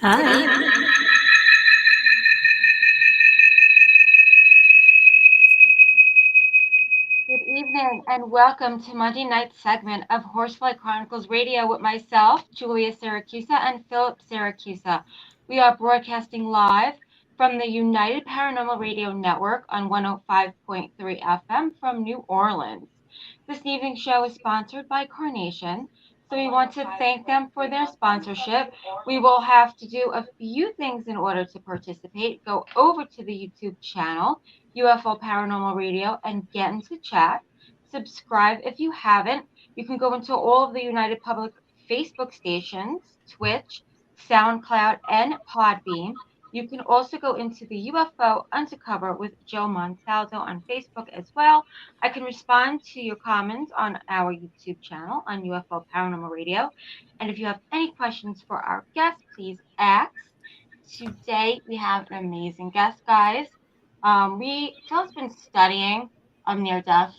Hi. Good evening and welcome to Monday night's segment of Horsefly Chronicles Radio with myself, Julia Siracusa, and Philip Siracusa. We are broadcasting live from the United Paranormal Radio Network on 105.3 FM from New Orleans. This evening's show is sponsored by Carnation, so we want to thank them for their sponsorship. We will have to do a few things in order to participate. Go over to the YouTube channel, UFO Paranormal Radio, and get into chat. Subscribe if you haven't. You can go into all of the United Public Facebook stations, Twitch, SoundCloud, and Podbean. You can also go into the UFO Undercover with Joe Montaldo on Facebook as well. I can respond to your comments on our YouTube channel on UFO Paranormal Radio. And if you have any questions for our guests, please ask. Today we have an amazing guest, guys. Phil's been studying near death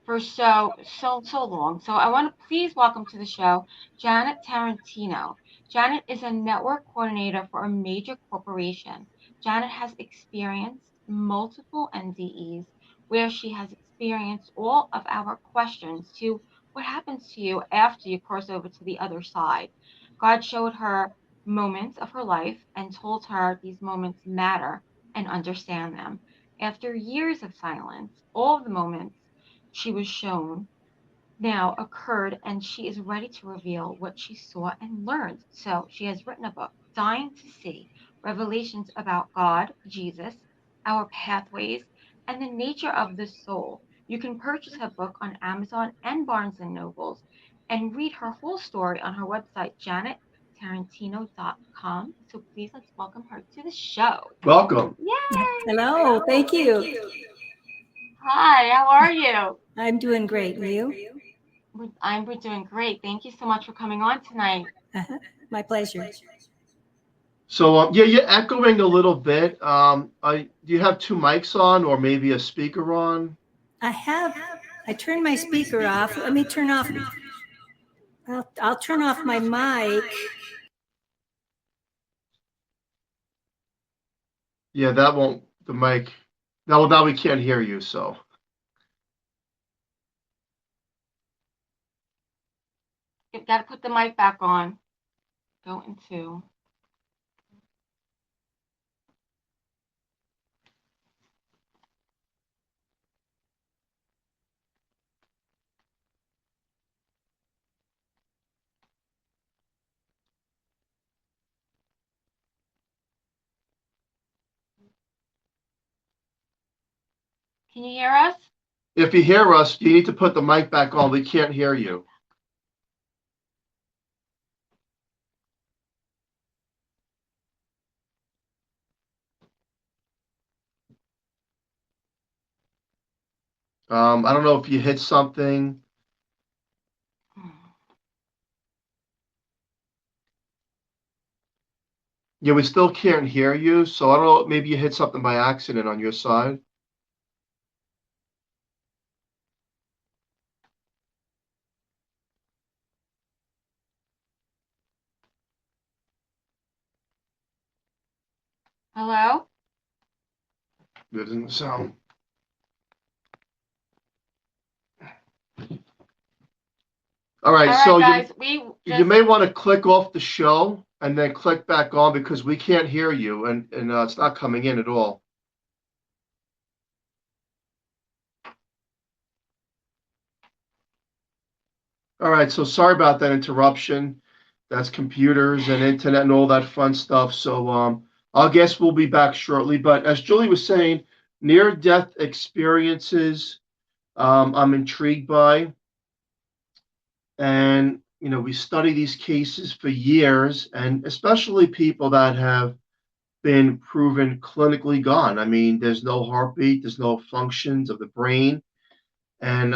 for so long. So I want to please welcome to the show Janet Tarantino. Janet is a network coordinator for a major corporation. Janet has experienced multiple NDEs where she has experienced all of our questions to what happens to you after you cross over to the other side. God showed her moments of her life and told her these moments matter and understand them. After years of silence, all of the moments she was shown now occurred, and she is ready to reveal what she saw and learned. So she has written a book, Dying to See, Revelations about God, Jesus, our pathways, and the nature of the soul. You can purchase her book on Amazon and Barnes & Nobles and read her whole story on her website, janettarantino.com. So please let's welcome her to the show. Welcome. Yay! Hello. Thank you. Hi, how are you? I'm doing great. And you? I'm doing great. Thank you so much for coming on tonight. My pleasure. So, you're echoing a little bit. Do you have two mics on or maybe a speaker on? I turned my speaker off. Let me turn off. I'll turn off my mic. Yeah, that won't, the mic. Now we can't hear you, so. You've got to put the mic back on. Go into. Can you hear us? If you hear us, you need to put the mic back on. We can't hear you. I don't know if you hit something. Yeah, we still can't hear you, so I don't know, maybe you hit something by accident on your side. Hello? It doesn't sound. All right, so guys, you may want to click off the show and then click back on because we can't hear you and it's not coming in at all. All right, so sorry about that interruption. That's computers and internet and all that fun stuff. So I guess we'll be back shortly. But as Julie was saying, near-death experiences I'm intrigued by. And, we study these cases for years, and especially people that have been proven clinically gone. I mean, there's no heartbeat, there's no functions of the brain. And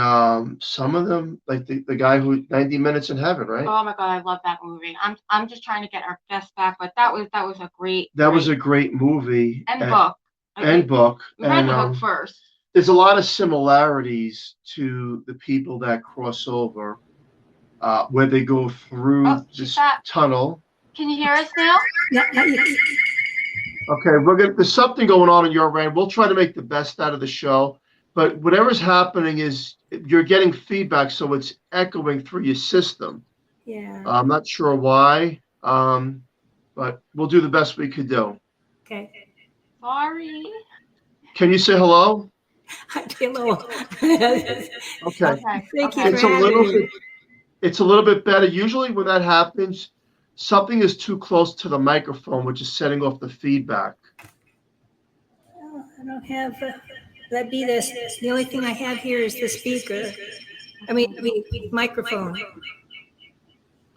some of them, like the guy who 90 Minutes in Heaven, right? Oh my God, I love that movie. I'm just trying to get our guest back, but that was a great. That was a great movie. And book. And book. We read the book first. There's a lot of similarities to the people that cross over, where they go through this tunnel Can you hear us now? Yeah, Okay, there's something going on your end. We'll try to make the best out of the show, but whatever's happening is you're getting feedback, so it's echoing through your system. yeah. I'm not sure why, but we'll do the best we could do. Okay. Sorry. Can you say hello? Hello. Okay. Thank you It's for a little having me. bit. It's a little bit better. Usually, when that happens, something is too close to the microphone, which is setting off the feedback. Oh, I don't have. That'd be this. The only thing I have here is the speaker. I mean, the microphone.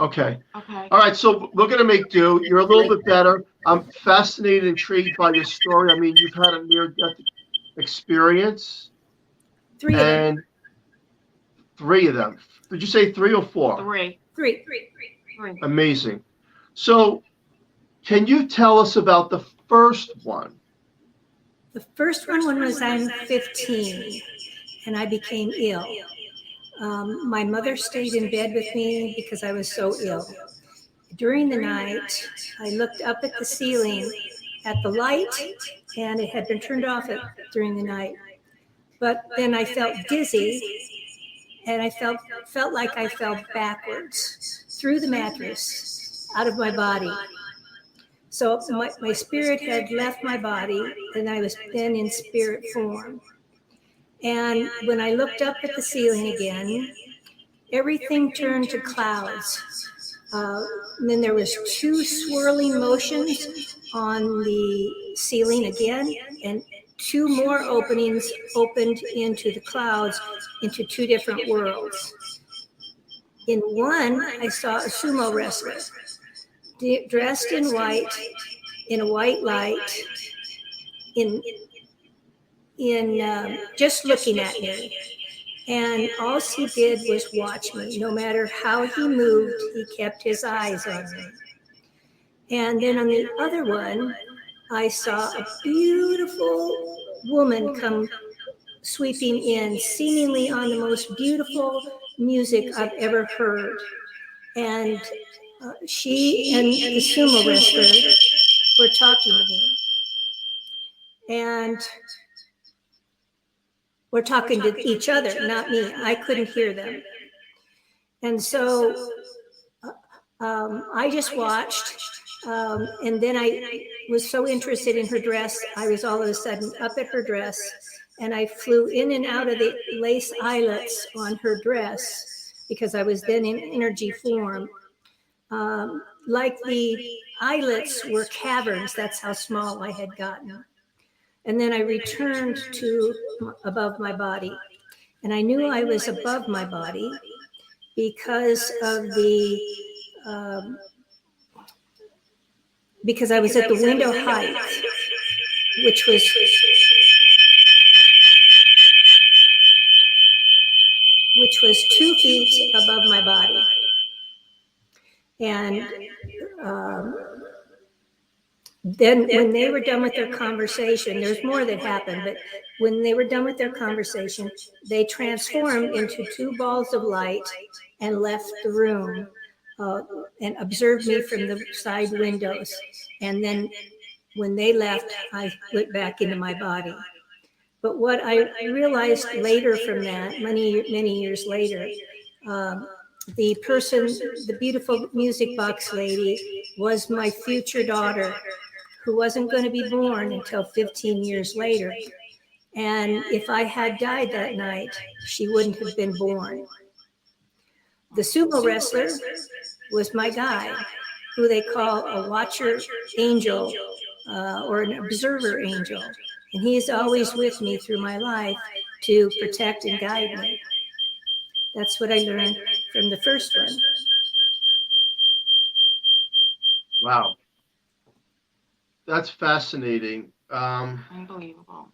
Okay. Okay. All right. So we're gonna make do. You're a little bit better. I'm fascinated, intrigued by your story. I mean, you've had a near-death experience, 3 of them. and 3 of them. Did you say 3 or 4? 3. 3. Amazing. So, can you tell us about the first one? The first one was I'm 15, and I became ill. My mother stayed in bed with me because I was so ill. During the night, I looked up at the ceiling at the light, and it had been turned off during the night. But then I felt dizzy, and I felt like I fell backwards through the mattress out of my body. So my spirit had left my body, and I was then in spirit form. And when I looked up at the ceiling again, everything turned to clouds. And then there was 2 swirling motions on the ceiling again, and 2 more openings opened into the clouds into 2 different worlds. In one, I saw a sumo wrestler dressed in white, in a white light, in just looking at me. And all he did was watch me. No matter how he moved, he kept his eyes on me. And then on the other one, I saw a beautiful woman come sweeping in, seemingly on the most beautiful music I've ever heard. And she and the sumo wrestler were talking to me. And we're talking to each other, not me. I couldn't hear them. And so I just watched. And then I was so interested in her dress, I was all of a sudden up at her dress, and I flew in and out of the lace eyelets on her dress because I was then in energy form. Like the eyelets were caverns, that's how small I had gotten. And then I returned to above my body. And I knew I was above my body because of because I was at the window height, which was 2 feet above my body. And then when they were done with their conversation, there's more that happened, but when they were done with their conversation, they transformed into 2 balls of light and left the room and observed me from the side windows. And then when they left, I went back into my body. But what I realized later from that, many years later, the person, the beautiful music box lady, was my future daughter, who wasn't going to be born until 15 years later. And if I had died that night, she wouldn't have been born. The sumo wrestler was my guide, who they call a watcher angel or an observer angel. And he is always with me through my life to protect and guide me. That's what I learned from the first one. Wow. That's fascinating. Unbelievable.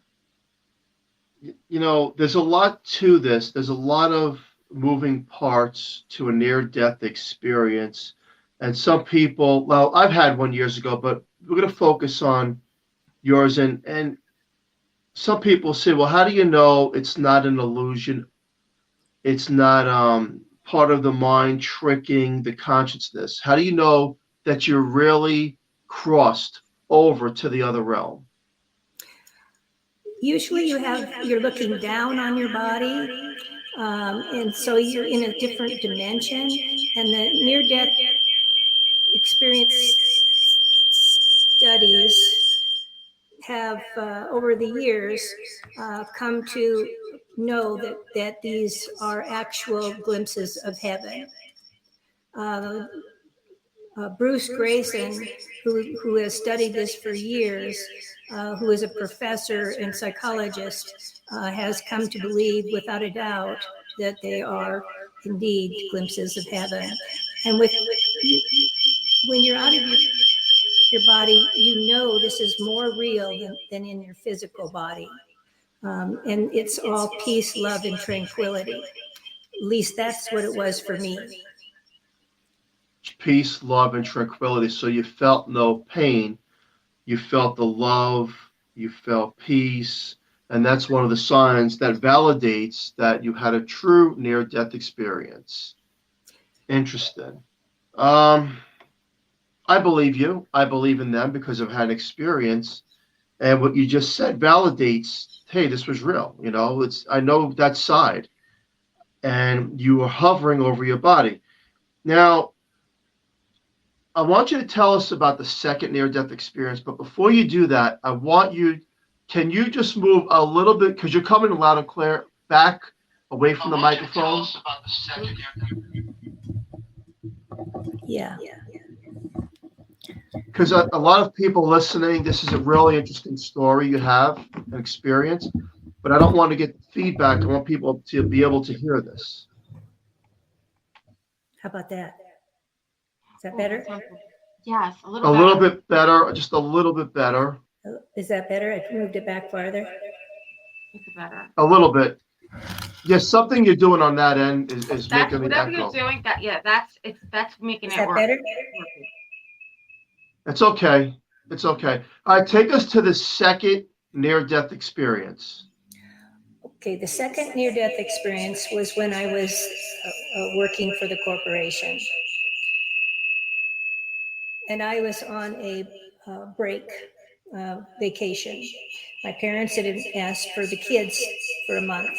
You know, there's a lot to this. There's a lot of moving parts to a near-death experience. And some people, well, I've had one years ago, but we're going to focus on yours. And some people say, well, how do you know it's not an illusion? It's not part of the mind tricking the consciousness. How do you know that you really crossed over to the other realm? Usually you're looking down on your body, and so you're in a different dimension, and the near-death experience studies have, over the years, come to know that these are actual glimpses of heaven. Bruce Grayson, who has studied this for years, who is a professor and psychologist, has come to believe without a doubt that they are indeed glimpses of heaven. And when you're out of your body, you know this is more real than in your physical body. And it's all peace, love, and tranquility. At least that's what it was for me. Peace, love, and tranquility. So you felt no pain. You felt the love. You felt peace. And that's one of the signs that validates that you had a true near-death experience. Interesting. I believe you. I believe in them because I've had experience. And what you just said validates, hey, this was real. You know, I know that side. And you were hovering over your body. Now, I want you to tell us about the second near-death experience. But before you do that, can you just move a little bit, because you're coming loud and clear, back away from the microphone? Yeah. Because a lot of people listening, this is a really interesting story you have, an experience, but I don't want to get feedback. I want people to be able to hear this. How about that? Is that better? Yes, a A little little better. bit better, just a little bit better. Is that better? I moved it back farther. It's better. A little bit. Yes, something you're doing on that end is That's making me whatever echo. you're doing. That's making Is it that work. better? It's okay. It's okay. All right, take us to the second near-death experience. Okay, the second near-death experience was when I was working for the corporation. And I was on a break, vacation. My parents had asked for the kids for a month.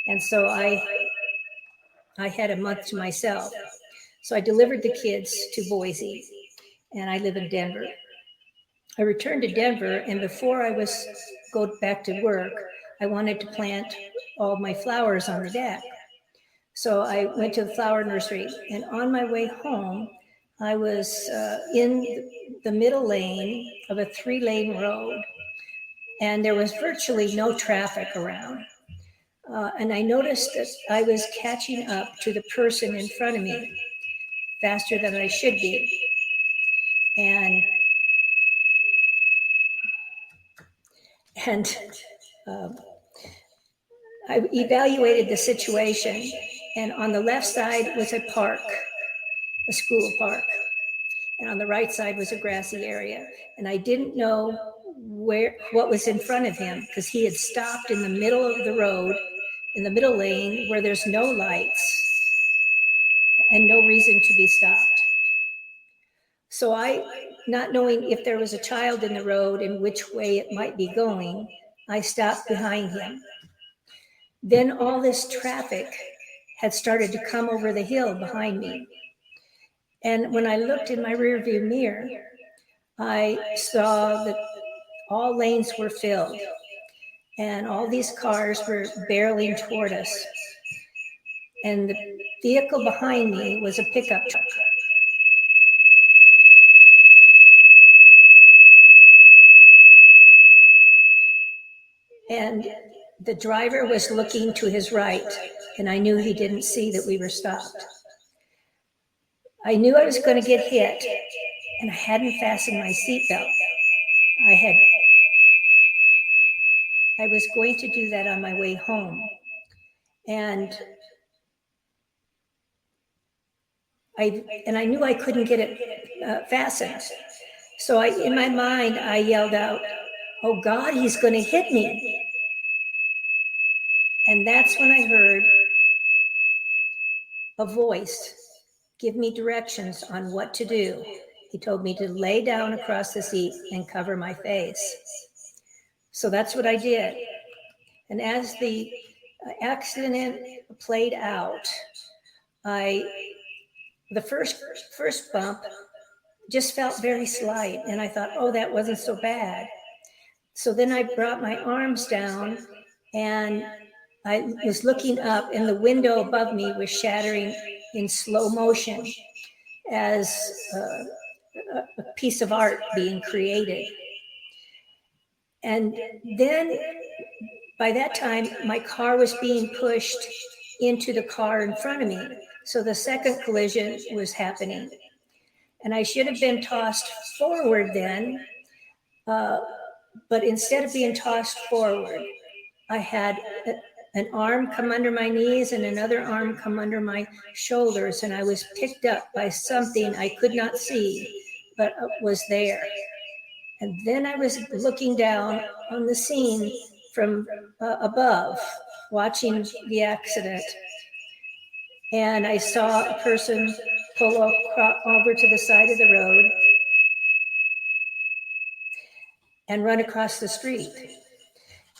And so I had a month to myself. So I delivered the kids to Boise, and I live in Denver. I returned to Denver, and before I was go back to work, I wanted to plant all my flowers on the deck. So I went to the flower nursery, and on my way home, I was in the middle lane of a 3-lane road, and there was virtually no traffic around. And I noticed that I was catching up to the person in front of me faster than I should be. And I evaluated the situation, and on the left side was a park, a school park. And on the right side was a grassy area. And I didn't know what was in front of him, because he had stopped in the middle of the road, in the middle lane where there's no lights and no reason to be stopped. So I, not knowing if there was a child in the road and which way it might be going, I stopped behind him. Then all this traffic had started to come over the hill behind me. And when I looked in my rearview mirror, I saw that all lanes were filled and all these cars were barreling toward us. And the vehicle behind me was a pickup truck. And the driver was looking to his right, and I knew he didn't see that we were stopped. I knew I was going to get hit, and I hadn't fastened my seatbelt. I was going to do that on my way home. And I knew I couldn't get it fastened. So in my mind, I yelled out, "Oh God, he's going to hit me." And that's when I heard a voice give me directions on what to do. He told me to lay down across the seat and cover my face. So that's what I did. And as the accident played out, the first bump just felt very slight, and I thought, oh, that wasn't so bad. So then I brought my arms down, and I was looking up, and the window above me was shattering in slow motion as a piece of art being created. And then by that time, my car was being pushed into the car in front of me. So the second collision was happening. And I should have been tossed forward then, but instead of being tossed forward, I had an arm come under my knees and another arm come under my shoulders, and I was picked up by something I could not see, but was there. And then I was looking down on the scene from above, watching the accident. And I saw a person pull over to the side of the road and run across the street.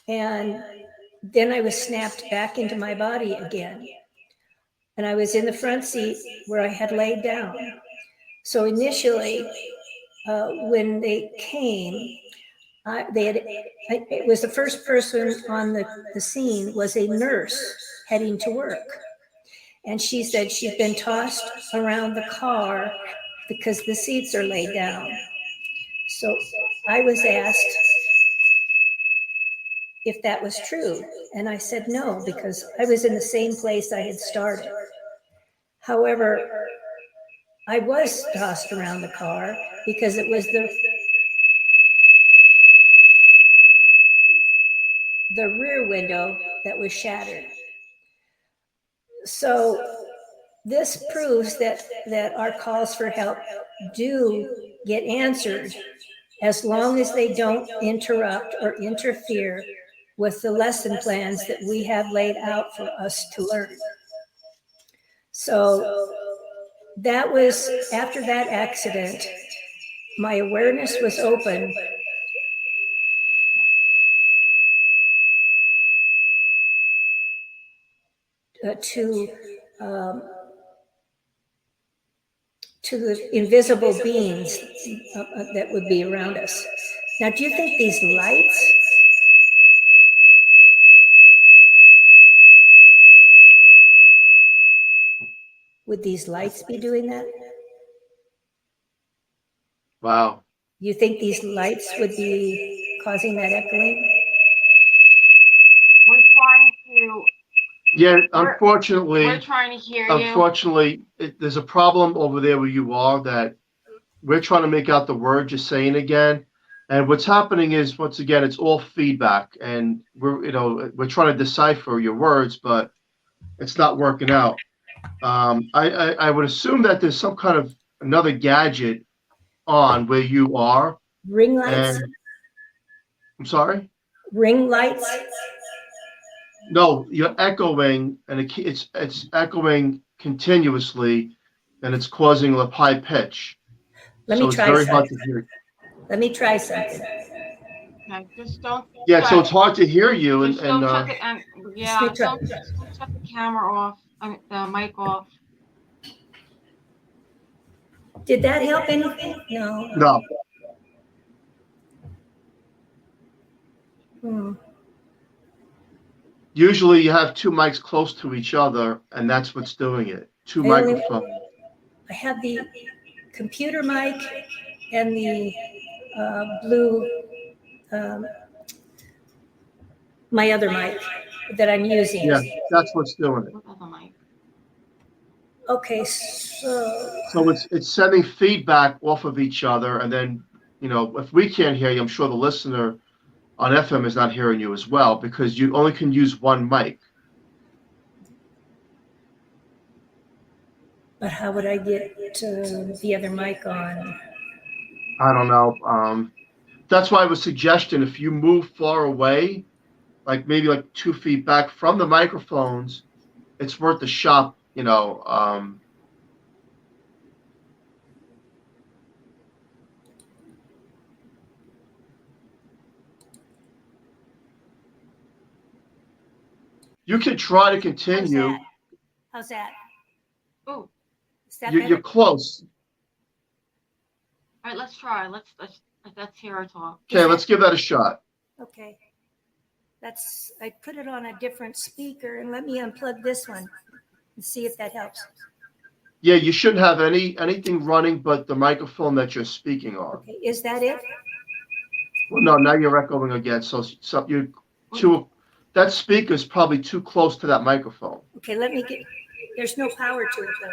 And then I was snapped back into my body again. And I was in the front seat where I had laid down. So initially, when they came, it was the first person on the scene was a nurse heading to work. And she said she'd been tossed around the car because the seats are laid down. So I was asked if that was true. And I said no, because I was in the same place I had started. However, I was tossed around the car because it was the rear window that was shattered. So this proves that our calls for help do get answered as long as they don't interrupt or interfere with the lesson plans that we have laid out for us to learn. So that was, after that accident, my awareness was open to the invisible beings that would be around us. Now, do you think these lights would these lights be doing that? Wow. You think these lights would be causing that echoing? We're trying to. Yeah, We're unfortunately, trying to hear you. there's a problem over there where you are that we're trying to make out the word you're saying again. And what's happening is, once again, it's all feedback, and we're trying to decipher your words, but it's not working out. I would assume that there's some kind of another gadget on where you are. Ring lights? And I'm sorry? Ring lights? No, you're echoing, and it's echoing continuously, and it's causing a high pitch. Let So me it's try very hard something. to hear. Let me try something. Okay, just don't. Yeah, so it's hard to hear you, Just don't shut it, and yeah, Let me try. don't shut the camera off. I mean, the mic off. Did that help anything? No. No. Usually you have two mics close to each other, and that's what's doing it. Two microphones. I have the computer mic and the blue, my other mic that I'm using. Yeah, that's what's doing it. What other mic? Okay, so it's sending feedback off of each other, and then if we can't hear you, I'm sure the listener on FM is not hearing you as well, because you only can use one mic. But how would I get the other mic on? I don't know. That's why I was suggesting, if you move far away, like maybe like 2 feet back from the microphones, it's worth a shot. You can try to How's continue. that? How's that? Oh, Is that You're better? close. all right. Let's try. Let's hear her talk. Okay, let's give that a shot. Okay. I put it on a different speaker, and let me unplug this one and see if that helps. Yeah, you shouldn't have anything running but the microphone that you're speaking on. Okay, is that it? Well, no, now you're echoing again. So that speaker is probably too close to that microphone. Okay, there's no power to it though.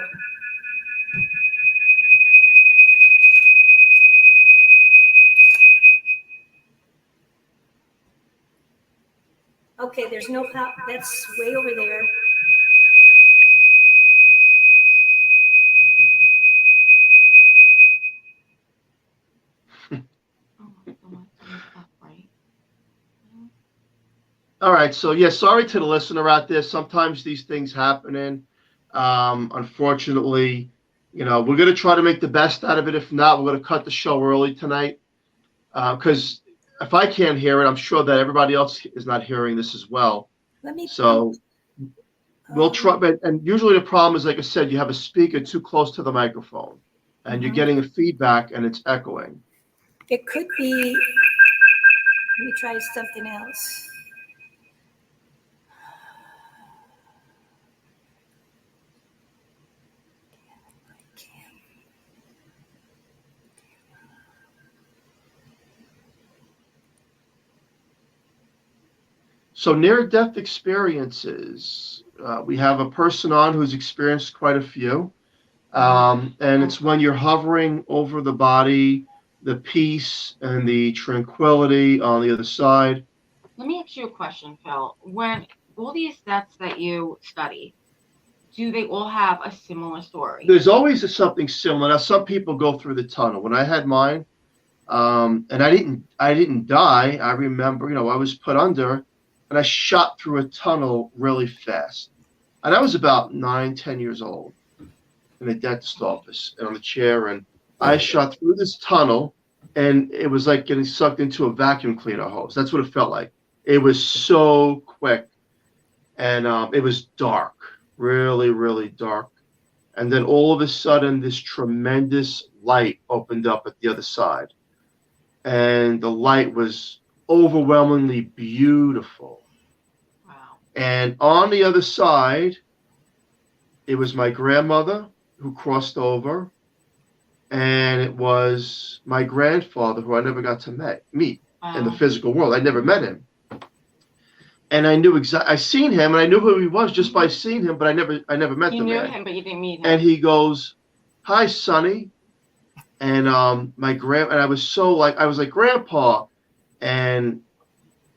Okay, there's no power. That's way over there. All right, so yeah, sorry to the listener out there. Sometimes these things happen. Unfortunately, we're going to try to make the best out of it. If not, we're going to cut the show early tonight because if I can't hear it, I'm sure that everybody else is not hearing this as well. So we'll try. And usually the problem is, like I said, you have a speaker too close to the microphone, and you're getting a feedback, and it's echoing. It could be. Let me try something else. So near-death experiences, we have a person on who's experienced quite a few. And it's when you're hovering over the body, the peace and the tranquility on the other side. Let me ask you a question, Phil. When all these deaths that you study, do they all have a similar story? There's always something similar. Now, some people go through the tunnel. When I had mine, and I didn't die. I remember, I was put under, and I shot through a tunnel really fast. And I was about 9-10 years old in a dentist office and on the chair, and I shot through this tunnel, and it was like getting sucked into a vacuum cleaner hose. That's what it felt like. It was so quick, and it was dark, really, really dark. And then all of a sudden, this tremendous light opened up at the other side, and the light was overwhelmingly beautiful. Wow. And on the other side, it was my grandmother who crossed over, and it was my grandfather who I never got to meet in the physical world. I never met him. And I knew I seen him, and I knew who he was just by seeing him, but I never met the man. You knew him, but you didn't meet him. And he goes, "Hi, Sonny." And I was like, "Grandpa." And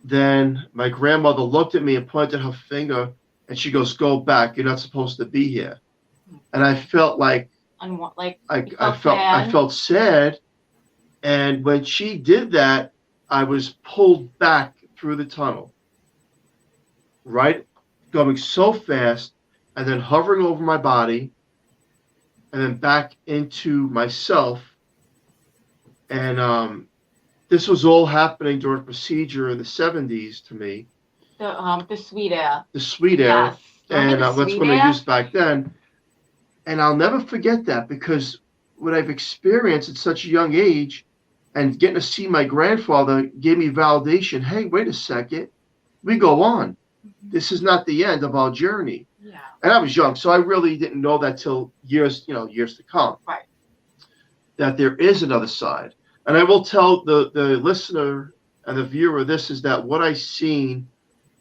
then my grandmother looked at me and pointed her finger, and she goes, "Go back. You're not supposed to be here." And I felt like I felt sad. And when she did that, I was pulled back through the tunnel, right, going so fast, and then hovering over my body, and then back into myself. And this was all happening during a procedure in the 70s to me. The sweet air. The sweet air. Yes. And that's what they used back then. And I'll never forget that, because what I've experienced at such a young age and getting to see my grandfather gave me validation. Hey, wait a second. We go on. This is not the end of our journey. Yeah. And I was young, so I really didn't know that till years to come. Right. That there is another side. And I will tell the listener and the viewer this is that what I seen,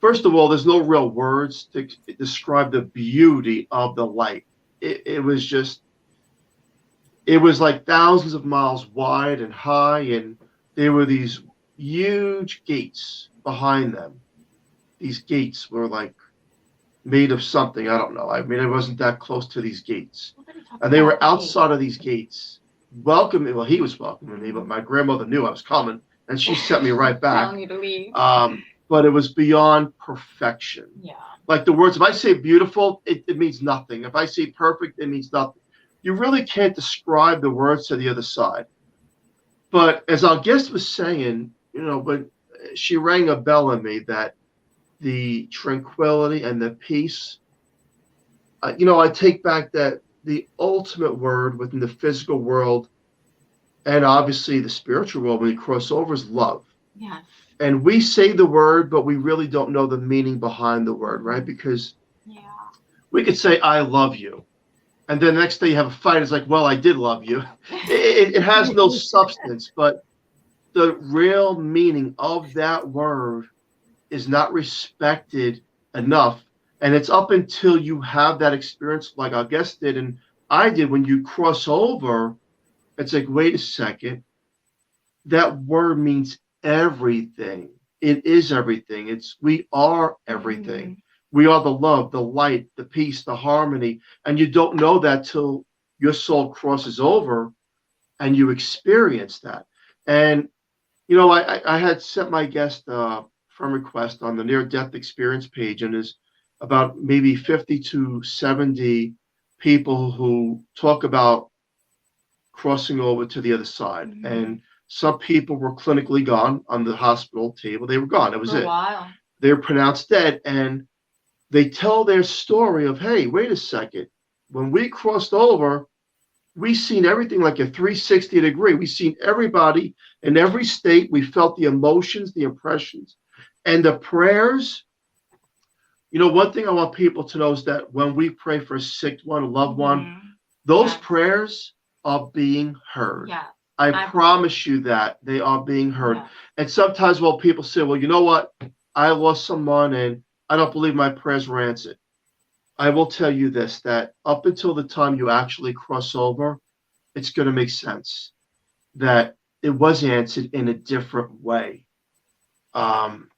first of all, there's no real words to describe the beauty of the light. It was like thousands of miles wide and high, and there were these huge gates behind them. These gates were like made of something, I don't know. I mean, I wasn't that close to these gates. And they were outside of these gates. Welcoming, well, he was welcoming me, but my grandmother knew I was coming, and she sent me right back. Telling you to leave. But it was beyond perfection. Yeah. Like the words, if I say beautiful, it means nothing. If I say perfect, it means nothing. You really can't describe the words to the other side. But as our guest was saying, but she rang a bell in me that the tranquility and the peace. I take back that the ultimate word within the physical world and obviously the spiritual world when you cross over is love. Yes. And we say the word, but we really don't know the meaning behind the word, right? Because we could say, I love you. And then the next day you have a fight. It's like, well, I did love you. It has no substance, but the real meaning of that word is not respected enough. And it's up until you have that experience like our guest did and I did when you cross over, it's like, wait a second. That word means everything. It is everything. We are everything. Mm-hmm. We are the love, the light, the peace, the harmony. And you don't know that till your soul crosses over and you experience that. And, I had sent my guest friend request on the near-death experience page, and there's about maybe 50 to 70 people who talk about crossing over to the other side. Mm-hmm. And some people were clinically gone on the hospital table. They were gone. That was For it. a while. They were pronounced dead. And they tell their story of, hey, wait a second. When we crossed over, we seen everything like a 360 degree. We seen everybody in every state. We felt the emotions, the impressions, and the prayers. One thing I want people to know is that when we pray for a sick one, a loved one, those prayers are being heard. Yeah. I promise you that they are being heard. Yeah. And sometimes, people say, well, you know what? I lost someone and I don't believe my prayers were answered. I will tell you this, that up until the time you actually cross over, it's going to make sense that it was answered in a different way.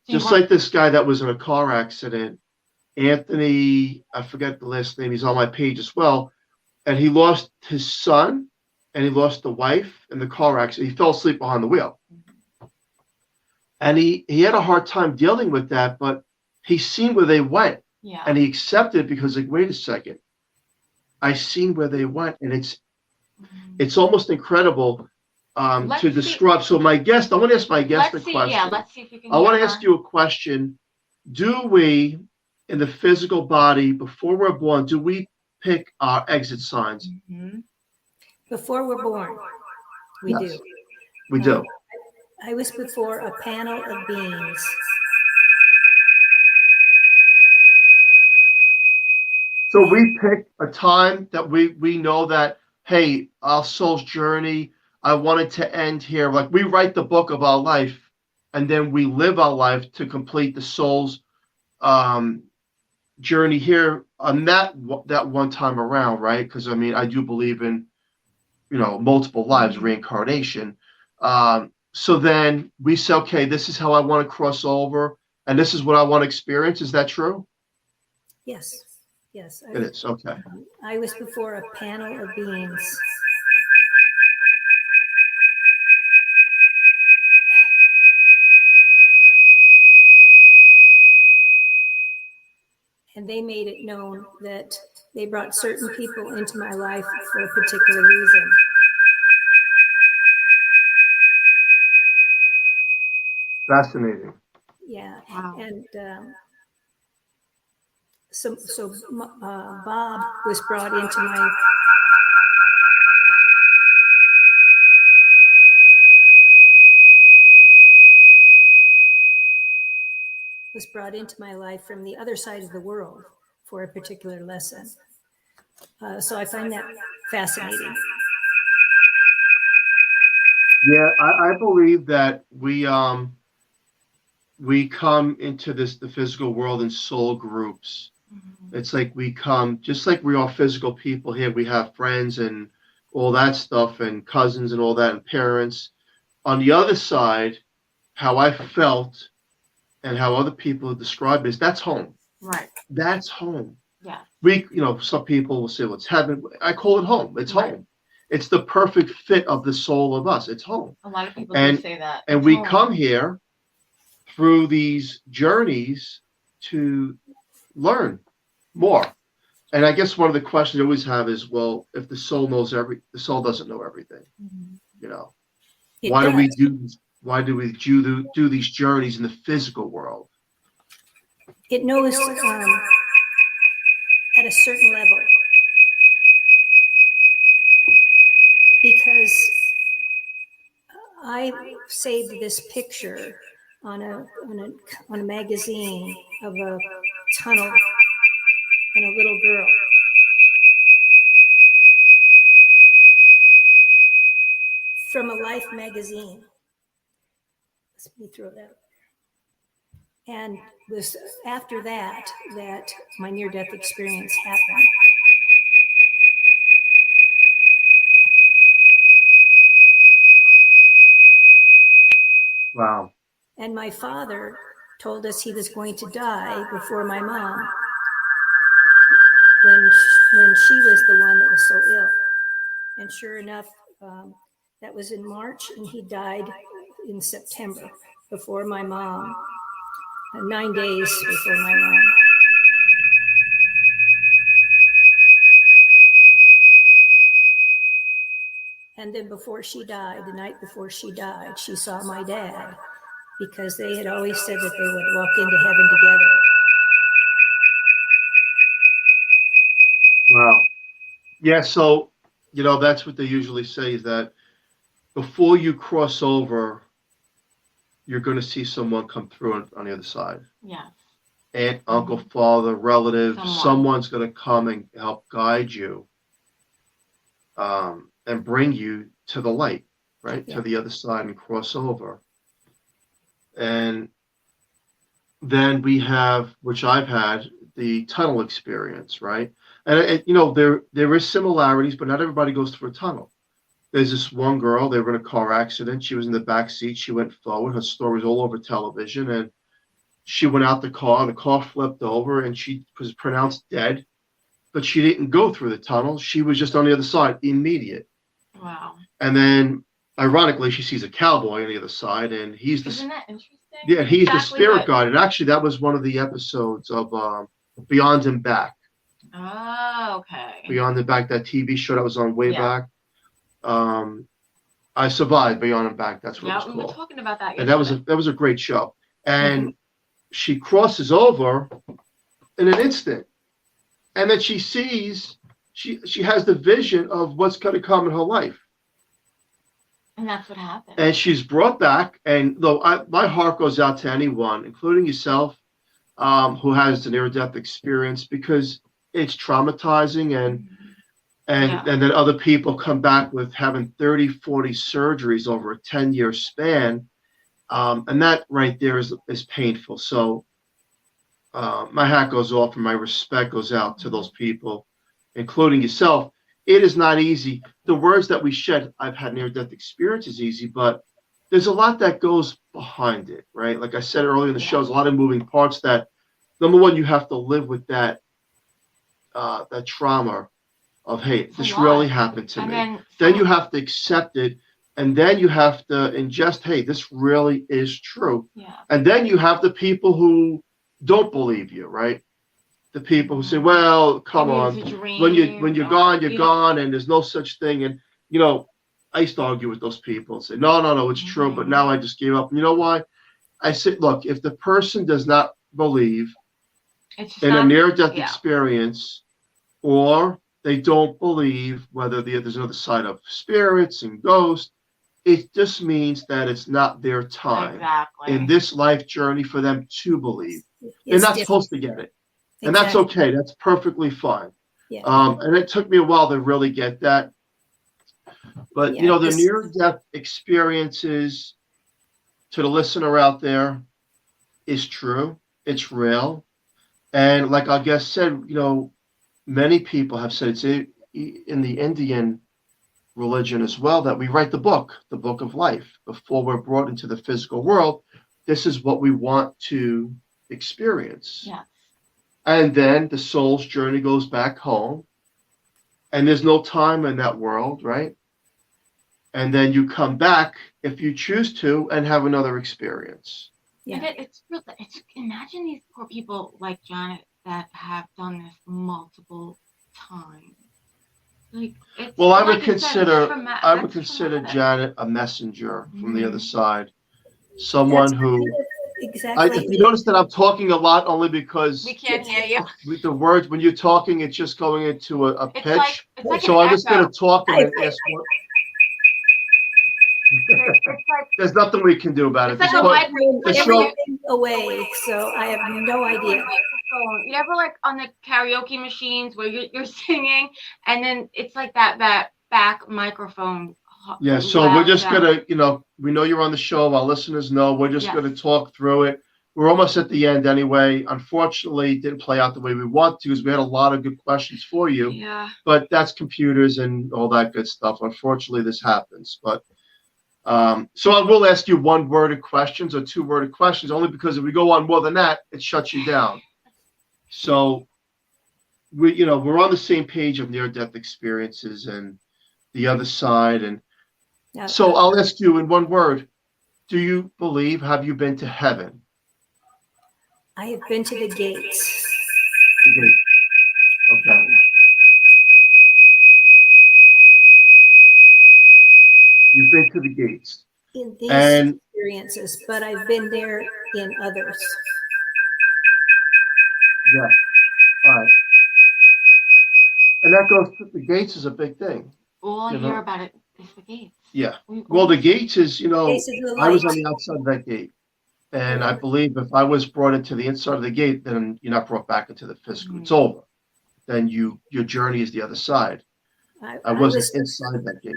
Just like this guy that was in a car accident, Anthony, I forget the last name, he's on my page as well, and he lost his son and he lost the wife in the car accident. He fell asleep behind the wheel. And he had a hard time dealing with that, but he's seen where they went. Yeah. And he accepted because, like, wait a second, I seen where they went, and it's almost incredible to describe. So my guest, I want to ask my guest a question. Yeah, let's see if we can. I want to ask you a question. Do we, in the physical body, before we're born, do we pick our exit signs? Mm-hmm. Before we're born, we do. We do. I was before a panel of beings. So we pick a time that we know that, hey, our soul's journey, I want it to end here. Like we write the book of our life, and then we live our life to complete the soul's journey here on that one time around, right? Because I do believe in multiple lives, reincarnation. So then we say, okay, this is how I want to cross over, and this is what I want to experience. Is that true? Yes. Yes. It is. Okay. I was before a panel of beings. And they made it known that they brought certain people into my life for a particular reason. Fascinating. Yeah. Wow. And so Bob was brought into my life from the other side of the world for a particular lesson. So I find that fascinating. Yeah, I believe that we come into the physical world in soul groups. Mm-hmm. It's like we come, just like we are physical people here, we have friends and all that stuff and cousins and all that and parents. On the other side, how I felt and how other people describe it is that's home. Right. That's home. Yeah. Some people will say, well, it's heaven. I call it home. It's home. It's the perfect fit of the soul of us. It's home. A lot of people do say that. And we come here through these journeys to learn more. And I guess one of the questions I always have is, well, if the soul knows the soul doesn't know everything. Mm-hmm. Why do we do these journeys in the physical world? it knows at a certain level, because I saved this picture on a magazine of a tunnel and a little girl. From a Life magazine. Let me throw that up. And it was after that my near-death experience happened. Wow. And my father told us he was going to die before my mom, when she was the one that was so ill. And sure enough, that was in March, and he died in September before my mom, 9 days before my mom. And then before she died, the night before she died, she saw my dad, because they had always said that they would walk into heaven together. Wow. Yeah, so, that's what they usually say, is that before you cross over, you're going to see someone come through on the other side. Yeah. Aunt, uncle, father, relative, someone's going to come and help guide you, and bring you to the light, right? Yeah. To the other side and cross over. And then we have, which I've had, the tunnel experience, right? And there is similarities, but not everybody goes through a tunnel. There's this one girl, they were in a car accident. She was in the back seat. She went forward. Her story was all over television. And she went out the car flipped over, and she was pronounced dead, but she didn't go through the tunnel. She was just on the other side, immediate. Wow. And then, ironically, she sees a cowboy on the other side, and he's Isn't that interesting? Yeah, he's the Exactly spirit guide. And actually, that was one of the episodes of Beyond and Back. Oh, okay. Beyond and Back, that TV show that was on way back. I Survived Beyond and Back. That's what it was called. We were talking about that. And that was a great show. And she crosses over in an instant, and then she sees she has the vision of what's going to come in her life. And that's what happened. And she's brought back. And though my heart goes out to anyone, including yourself, who has the near-death experience, because it's traumatizing, and then other people come back with having 30, 40 surgeries over a 10-year span. And that right there is painful. So my hat goes off, and my respect goes out to those people, including yourself. It is not easy. The words that we shed, I've had near-death experience, is easy, but there's a lot that goes behind it, right? Like I said earlier in the show, there's a lot of moving parts that, number one, you have to live with that trauma of, hey, this really happened to me. Then you have to accept it, and then you have to ingest, hey, this really is true. Yeah. And then you have the people who don't believe you, right? The people who say, well, come on, when you're gone, you're gone, and there's no such thing. And, I used to argue with those people and say, no, it's true, but now I just gave up. And you know why? I said, look, if the person does not believe in a near-death experience, or they don't believe whether there's another side of spirits and ghosts, it just means that it's not their time in this life journey for them to believe. They're not supposed to get it. And that's okay. That's perfectly fine. Yeah. And it took me a while to really get that. But, the near-death experiences, to the listener out there, is true. It's real. And like our guest said, many people have said it's in the Indian religion as well, that we write the book of life, before we're brought into the physical world. This is what we want to experience. Yeah. And then the soul's journey goes back home, and there's no time in that world, right? And then you come back, if you choose to, and have another experience. Yeah. It's imagine these poor people like Janet that have done this multiple times. I would consider Janet a messenger from the other side, someone who exactly. If you notice that I'm talking a lot, only because We can't hear you. with the words, when you're talking, it's just going into a It's pitch. like So an I'm just going echo. to talk and then I- ask what. It's like There's nothing we can do about it. it's like Just a talk- vibration. just Like show- everything away, so I have no idea. microphone. You ever like on the karaoke machines where you're singing and then it's like that back microphone. Yeah, so we're just gonna, we know you're on the show. Our listeners know we're just Yes. gonna talk through it. We're almost at the end anyway. Unfortunately, it didn't play out the way we want to because we had a lot of good questions for you. Yeah. But that's computers and all that good stuff. Unfortunately, this happens. But so I will ask you one-worded questions or two-worded questions, only because if we go on more than that, it shuts you down. So we're on the same page of near-death experiences and the other side. And Now, so I'll ask you in one word, have you been to heaven? I have been to the gates. Okay. You've been to the gates. In these And experiences, but I've been there in others. yeah, all right. And that goes to the gates is a big thing. All I You hear know? about it is the gates. Yeah. Well, the gates is, Gates of the I was light. on the outside of that gate. And I believe if I was brought into the inside of the gate, then you're not brought back into the physical. It's over. Then your journey is the other side. I wasn't inside that gate.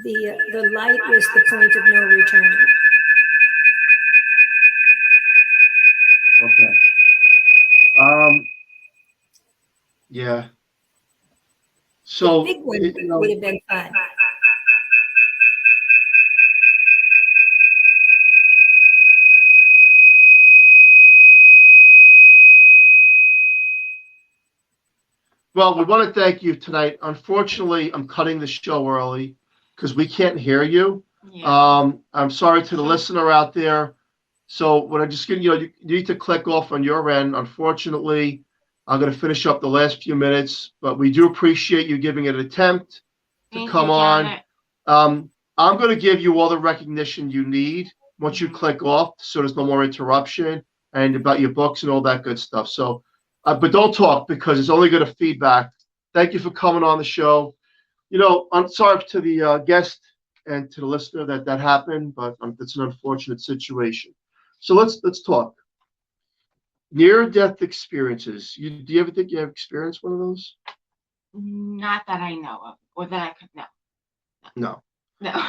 The light was the point of no return. Okay. Yeah. So The big one would have been fun. well, we want to thank you tonight. Unfortunately, I'm cutting the show early because we can't hear you. Yeah. I'm sorry to the listener out there. So what I just you need to click off on your end. Unfortunately, I'm going to finish up the last few minutes, but we do appreciate you giving it an attempt to Thank come you, on. Janet. I'm going to give you all the recognition you need once you click off, so there's no more interruption and about your books and all that good stuff. So, but don't talk because it's only going to feedback. Thank you for coming on the show. I'm sorry to the guest and to the listener that happened, but it's an unfortunate situation. So let's talk. Near-death experiences. Do you ever think you have experienced one of those? Not that I know of, or that I could know. No. No.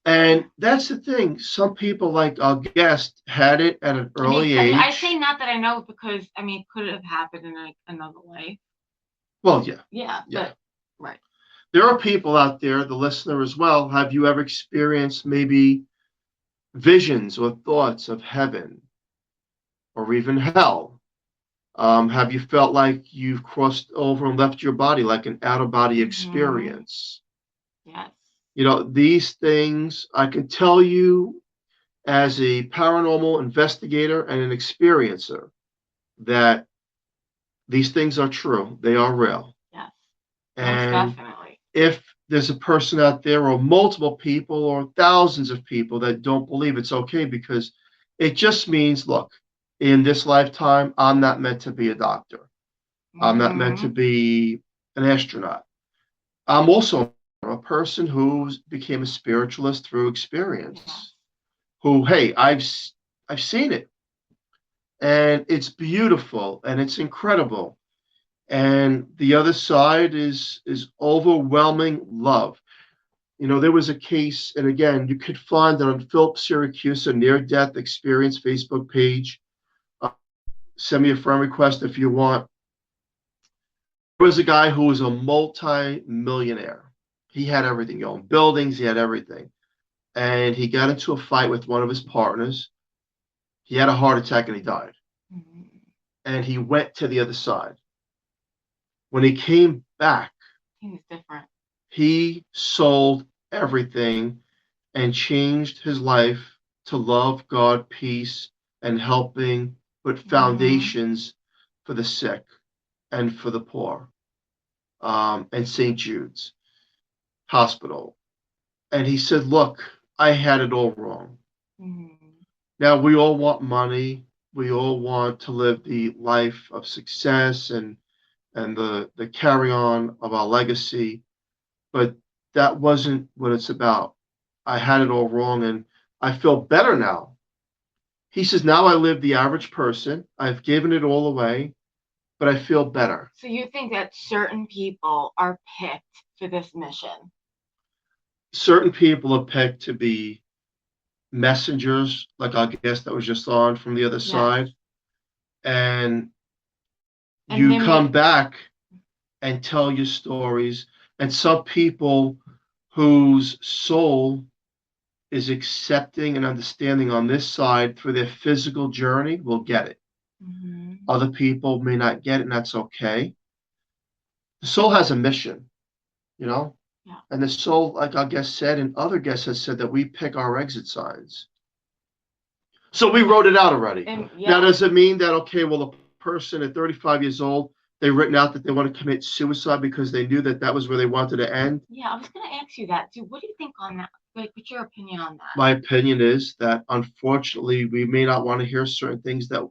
And that's the thing. Some people, like our guest, had it at an early age. I say not that I know because it could have happened in another way. Well, yeah. Yeah. But, right. There are people out there, the listener as well. Have you ever experienced maybe visions or thoughts of heaven or even hell? Have you felt like you've crossed over and left your body, like an out-of-body experience? Yes. These things I can tell you as a paranormal investigator and an experiencer that these things are true. They are real. Yes. And most definitely. If there's a person out there or multiple people or thousands of people that don't believe, it's okay, because it just means, look, in this lifetime, I'm not meant to be a doctor. I'm not meant to be an astronaut. I'm also a person who became a spiritualist through experience. Who, hey, I've seen it, and it's beautiful and it's incredible. And the other side is overwhelming love. There was a case, and again, you could find it on Philip Siracusa near-death experience Facebook page. Send me a friend request if you want. There was a guy who was a multi-millionaire. He had everything. He owned buildings. He had everything. And he got into a fight with one of his partners. He had a heart attack and he died. And he went to the other side. When he came back, He was different. He sold everything and changed his life to love, God, peace, and helping put foundations for the sick and for the poor, and St. Jude's Hospital. And he said, look, I had it all wrong. Now, we all want money. We all want to live the life of success and the carry on of our legacy, but that wasn't what it's about. I had it all wrong, and I feel better now. He says, now I live the average person. I've given it all away, but I feel better. So you think that certain people are picked for this mission? Certain people are picked to be messengers, like our guest that was just on from the other Yes. side, and And you mimic. come back and tell your stories. And some people whose soul is accepting and understanding on this side through their physical journey will get it. Mhm. Other people may not get it, and that's okay. The soul has a mission, you know? Yeah. And the soul, like our guest said, and other guests have said, that we pick our exit signs. So we wrote it out already. And Now, does it mean that, okay, well, a person at 35 years old, they've written out that they want to commit suicide because they knew that that was where they wanted to end? Yeah, I was going to ask you that too. What do you think on that? Like, what's your opinion on that? My opinion is that, unfortunately, we may not want to hear certain things. That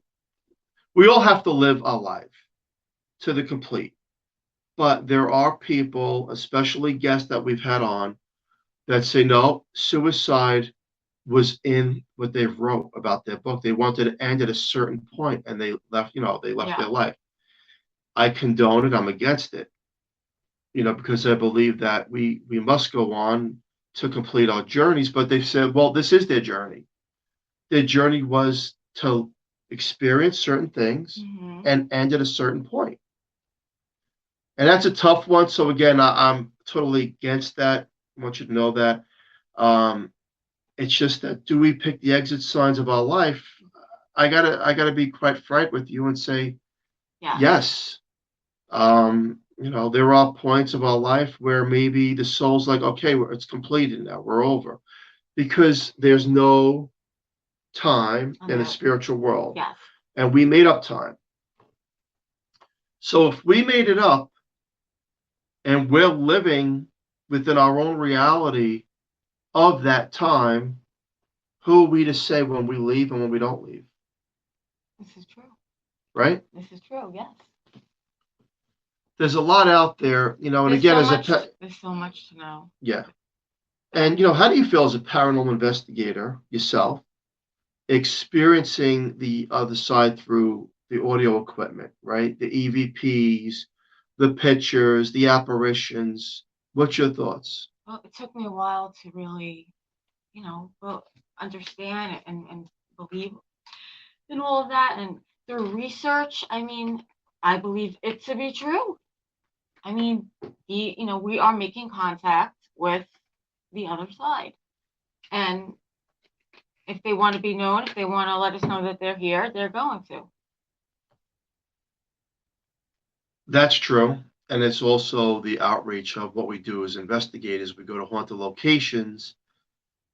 we all have to live our life to the complete. But there are people, especially guests that we've had on, that say, no, suicide was in what they wrote about their book. They wanted to end at a certain point, and they left, they left their life. I condone it. I'm against it, because I believe that we must go on to complete our journeys. But they said, well, this is their journey. Their journey was to experience certain things Mhm. and end at a certain point. And that's a tough one. So again, I'm totally against that. I want you to know that. It's just that, do we pick the exit signs of our life? I gotta be quite frank with you and say yes. There are points of our life where maybe the soul's like, okay, it's completed now. We're over, because there's no time in the spiritual world. Yes. And we made up time. So if we made it up and we're living within our own reality of that time, who are we to say when we leave and when we don't leave? This is true. Right? This is true, yes. There's a lot out there, and There's again, there's so much to know. Yeah. And, how do you feel as a paranormal investigator yourself, experiencing the other side through the audio equipment, right? The EVPs, the pictures, the apparitions. What's your thoughts? Well, it took me a while to really, understand and believe in all of that. And the research, I believe it to be true. We are making contact with the other side. And if they want to be known, if they want to let us know that they're here, they're going to. That's true. And it's also the outreach of what we do as investigators. We go to haunted locations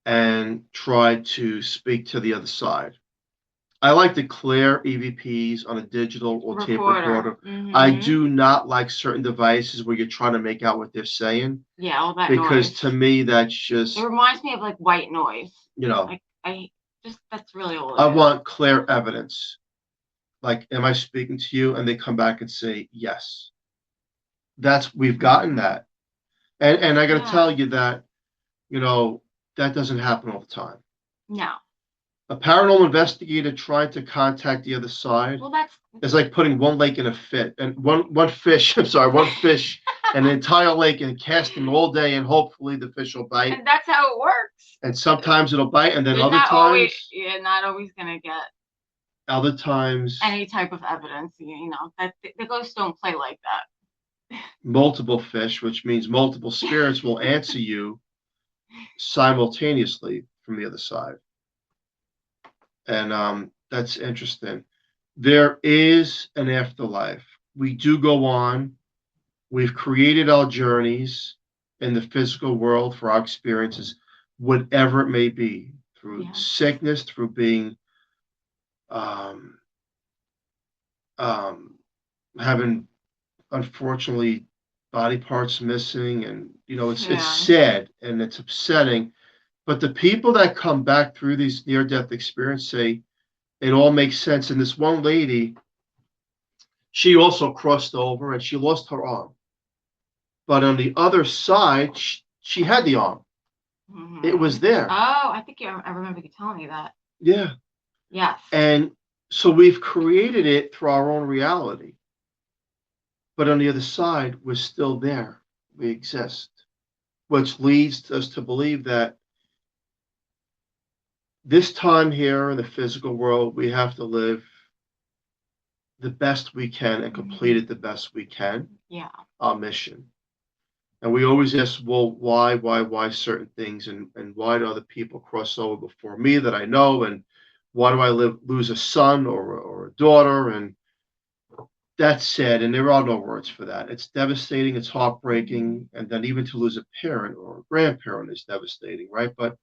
and try to speak to the other side. I like to clear EVPs on a digital or tape recorder. Mm-hmm. I do not like certain devices where you're trying to make out what they're saying. Yeah, all that because noise. To me, that's just... It reminds me of like white noise. That's really all it I is. want clear evidence. Like, am I speaking to you? And they come back and say, yes. We've gotten that. And I got to tell you that, that doesn't happen all the time. No. A paranormal investigator trying to contact the other side is like putting one lake in a fit and one fish in an entire lake and casting all day, and hopefully the fish will bite. And that's how it works. And sometimes it'll bite, and then you're other times you're not always gonna get other times any type of evidence. That the ghosts don't play like that. Multiple fish, which means multiple spirits, will answer you simultaneously from the other side. And that's interesting. There is an afterlife. We do go on. We've created our journeys in the physical world for our experiences, whatever it may be, through sickness, through being having, unfortunately, body parts missing, and it's sad and it's upsetting. But the people that come back through these near-death experiences say it all makes sense. And this one lady, she also crossed over and she lost her arm. But on the other side, she had the arm. It was there. Oh, I remember you telling me that. Yeah. Yes. And so we've created it through our own reality. But on the other side, we're still there. We exist, which leads us to believe that this time here in the physical world, we have to live the best we can and complete it the best we can. Yeah. Our mission. And we always ask, well, why certain things, and why do other people cross over before me that I know, and why do I lose a son or a daughter? And that's sad, and there are no words for that. It's devastating, it's heartbreaking, and then even to lose a parent or a grandparent is devastating, right? But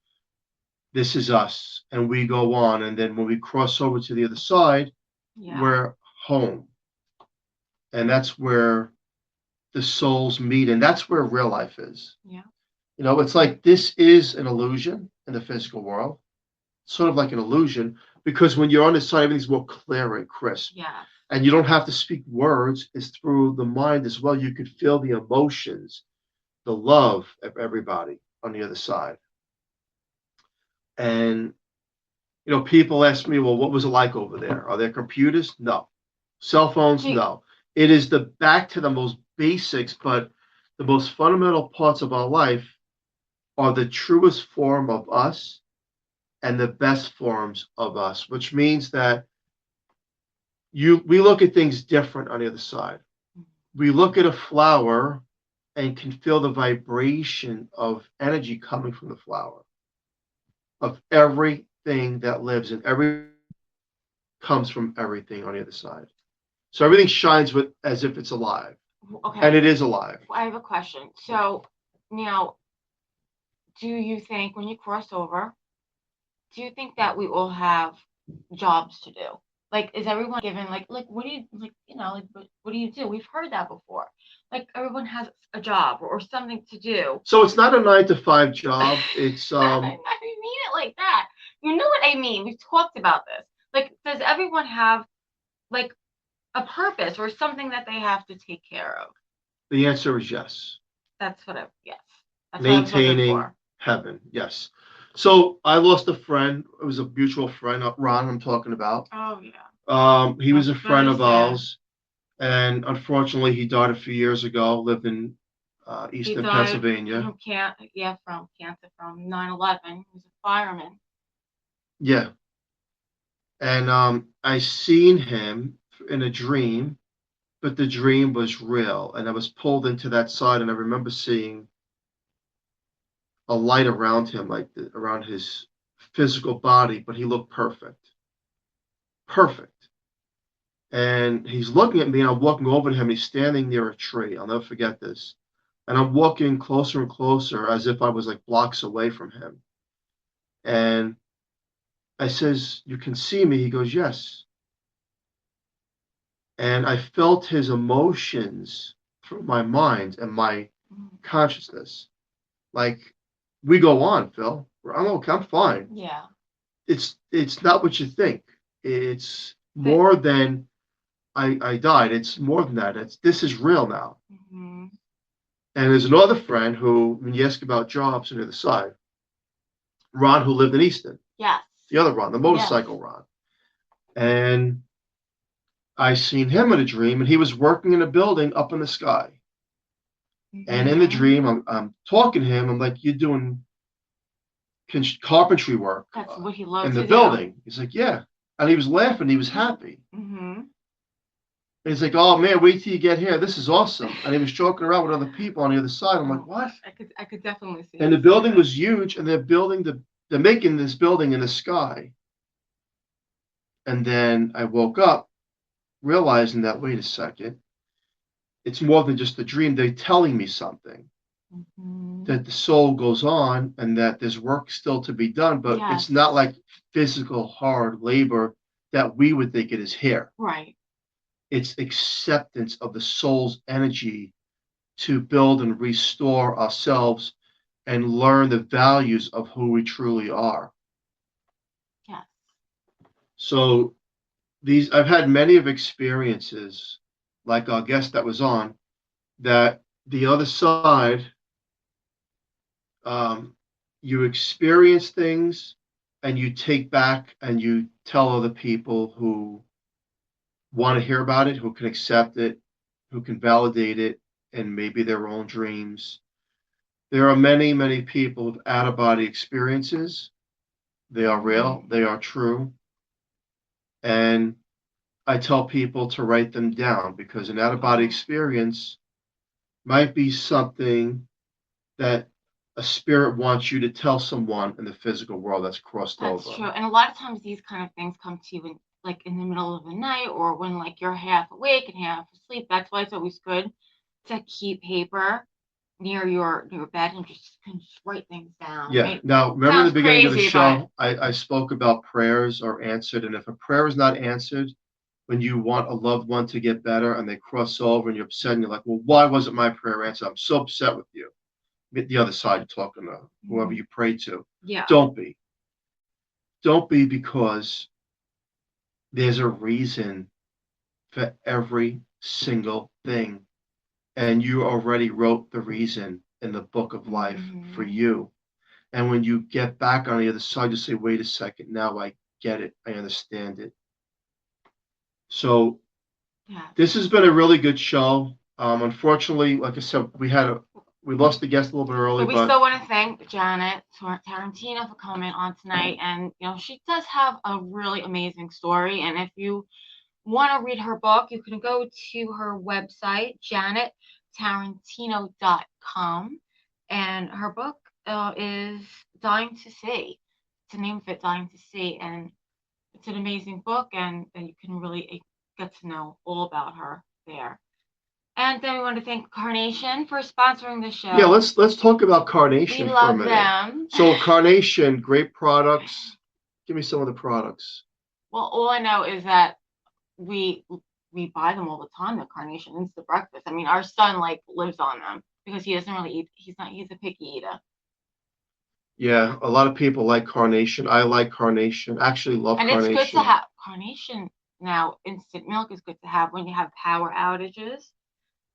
this is us, and we go on, and then when we cross over to the other side, we're home. And that's where the souls meet, and that's where real life is. Yeah. You know, it's like this is an illusion in the physical world, sort of like an illusion, because when you're on this side, everything's more clear and crisp. Yeah. And you don't have to speak words, it's through the mind as well. You could feel the emotions, the love of everybody on the other side. And, you know, people ask me, well, what was it like over there? Are there computers? No. Cell phones? No. It is back to the most basics, but the most fundamental parts of our life are the truest form of us and the best forms of us, which means that we look at things different on the other side. We look at a flower and can feel the vibration of energy coming from the flower, of everything that lives, and every comes from everything on the other side. So everything shines as if it's alive. Okay. And it is alive. I have a question. So now, do you think when you cross over, do you think that we all have jobs to do? Like, is everyone given what do you what do you do? We've heard that before. Like, everyone has a job or something to do. So it's not a 9-to-5 job. It's I didn't mean it like that. You know what I mean? We've talked about this. Like, does everyone have like a purpose or something that they have to take care of? The answer is yes. That's what yes. That's Maintaining what heaven, yes. So I lost a friend. It was a mutual friend, Ron, I'm talking about. Oh yeah. He was a friend of sad. ours, and unfortunately, he died a few years ago. Lived in Eastern Pennsylvania. From cancer from 9/11. He was a fireman. Yeah, and I seen him in a dream, but the dream was real, and I was pulled into that side, and I remember seeing a light around him, around his physical body, but he looked perfect. And he's looking at me, and I'm walking over to him. He's standing near a tree. I'll never forget this. And I'm walking closer and closer as if I was like blocks away from him. And I says, "You can see me?" He goes, "Yes." And I felt his emotions through my mind and my consciousness. Like, we go on, Phil. I'm okay. I'm fine. Yeah. It's not what you think. It's more than I died. It's more than that. This is real now. Mm-hmm. And there's another friend who, when you ask about jobs on the other side, Ron, who lived in Easton. Yes. The other Ron, the motorcycle Ron. And I seen him in a dream, and he was working in a building up in the sky. Mm-hmm. And in the dream, I'm talking to him. I'm like, "You're doing carpentry work." That's what he loves in the building. He's like, "Yeah," and he was laughing. He was happy. Mm-hmm. And he's like, "Oh man, wait till you get here. This is awesome." And he was joking around with other people on the other side. I'm like, "What?" I could definitely see. And the building was huge, and they're making this building in the sky. And then I woke up, realizing that, wait a second, it's more than just a dream. They're telling me something. Mm-hmm. That the soul goes on, and that there's work still to be done, but it's not like physical hard labor that we would think it is here. Right. It's acceptance of the soul's energy to build and restore ourselves and learn the values of who we truly are. Yes. So I've had many of experiences, like our guest that was on, that the other side, you experience things and you take back and you tell other people who want to hear about it, who can accept it, who can validate it, and maybe their own dreams. There are many, many people with out of body experiences. They are real, they are true. And I tell people to write them down because an out of body experience might be something that a spirit wants you to tell someone in the physical world that's crossed That's over. true. And a lot of times these kind of things come to you in the middle of the night, or when like you're half awake and half asleep. That's why it's always good to keep paper near your bed and just write things down. Yeah. Right? Now, remember in the Sounds beginning of the crazy, show, I spoke about prayers are answered. And if a prayer is not answered, when you want a loved one to get better and they cross over and you're upset and you're like, well, why wasn't my prayer answered? I'm so upset with you. The other side, you're talking to whoever you pray to. Yeah. Don't be. Don't be, because there's a reason for every single thing. And you already wrote the reason in the book of life for you. And when you get back on the other side, you say, wait a second, now I get it. I understand it. So this has been a really good show. Unfortunately, like I said, we lost the guest a little bit early, But we still want to thank Janet Tarantino for coming on tonight. And, she does have a really amazing story. And if you want to read her book, you can go to her website, janettarantino.com. And her book is Dying to See. It's the name of it, Dying to See. And it's an amazing book, and you can really get to know all about her there. And then we want to thank Carnation for sponsoring the show. Yeah, let's talk about Carnation for a minute. We love them. So Carnation, great products. Give me some of the products. Well, all I know is that we buy them all the time, the Carnation Instant Breakfast. I mean, our son lives on them because he doesn't really eat. He's a picky eater. Yeah, a lot of people like Carnation. I like Carnation. Actually love Carnation. And it's good to have Carnation now. Instant milk is good to have when you have power outages,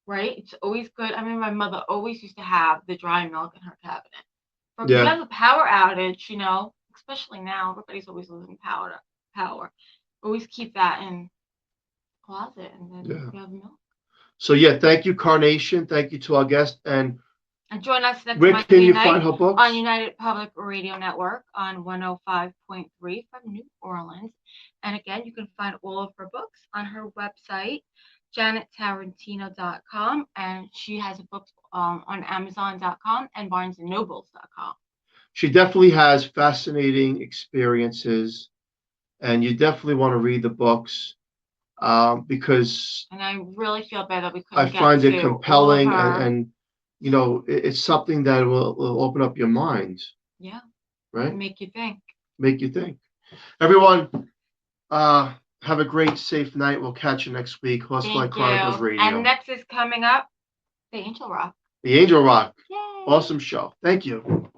right? It's always good. I mean, my mother always used to have the dry milk in her cabinet. But if you have a power outage, especially now, everybody's always losing power. Always keep that in the closet, and then you have milk. So thank you, Carnation. Thank you to our guest, and join us next where Monday can you night find her books? On United Public Radio Network on 105.3 from New Orleans. And again, you can find all of her books on her website, janettarantino.com, and she has a book on amazon.com and barnesandnobles.com. She definitely has fascinating experiences, and you definitely want to read the books because. And I really feel bad that we couldn't. I find it compelling, and it's something that will open up your mind. Yeah. Right. Make you think. Make you think. Everyone, have a great, safe night. We'll catch you next week. Horsefly Chronicles Radio. And next is coming up, the Angel Rock. The Angel Rock. Yay. Awesome show. Thank you.